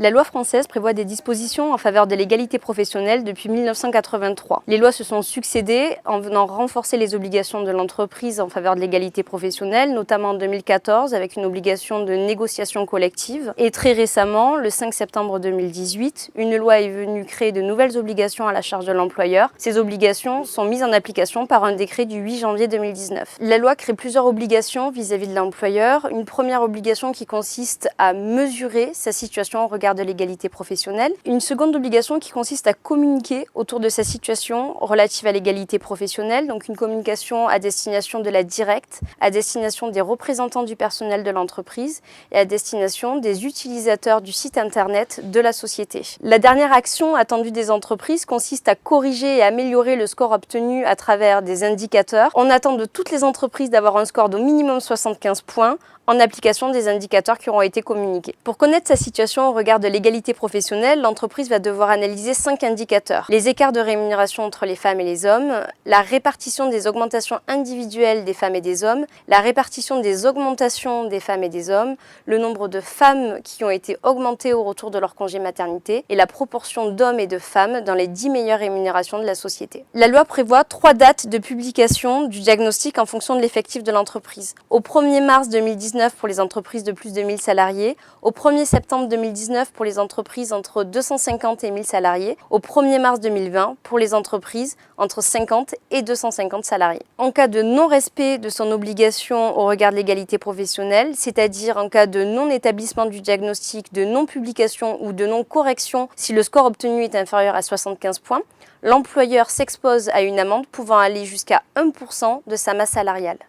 La loi française prévoit des dispositions en faveur de l'égalité professionnelle depuis 1983. Les lois se sont succédées en venant renforcer les obligations de l'entreprise en faveur de l'égalité professionnelle, notamment en 2014 avec une obligation de négociation collective. Et très récemment, le 5 septembre 2018, une loi est venue créer de nouvelles obligations à la charge de l'employeur. Ces obligations sont mises en application par un décret du 8 janvier 2019. La loi crée plusieurs obligations vis-à-vis de l'employeur. Une première obligation qui consiste à mesurer sa situation au regard de l'égalité professionnelle. Une seconde obligation qui consiste à communiquer autour de sa situation relative à l'égalité professionnelle, donc une communication à destination de la directe, à destination des représentants du personnel de l'entreprise et à destination des utilisateurs du site internet de la société. La dernière action attendue des entreprises consiste à corriger et améliorer le score obtenu à travers des indicateurs. On attend de toutes les entreprises d'avoir un score d'au minimum 75 points en application des indicateurs qui auront été communiqués. Pour connaître sa situation au regard de l'égalité professionnelle, l'entreprise va devoir analyser 5 indicateurs. Les écarts de rémunération entre les femmes et les hommes, la répartition des augmentations individuelles des femmes et des hommes, la répartition des augmentations des femmes et des hommes, le nombre de femmes qui ont été augmentées au retour de leur congé maternité et la proportion d'hommes et de femmes dans les 10 meilleures rémunérations de la société. La loi prévoit 3 dates de publication du diagnostic en fonction de l'effectif de l'entreprise. Au 1er mars 2019 pour les entreprises de plus de 1000 salariés, au 1er septembre 2019 pour les entreprises entre 250 et 1000 salariés, au 1er mars 2020 pour les entreprises entre 50 et 250 salariés. En cas de non-respect de son obligation au regard de l'égalité professionnelle, c'est-à-dire en cas de non-établissement du diagnostic, de non-publication ou de non-correction si le score obtenu est inférieur à 75 points, l'employeur s'expose à une amende pouvant aller jusqu'à 1% de sa masse salariale.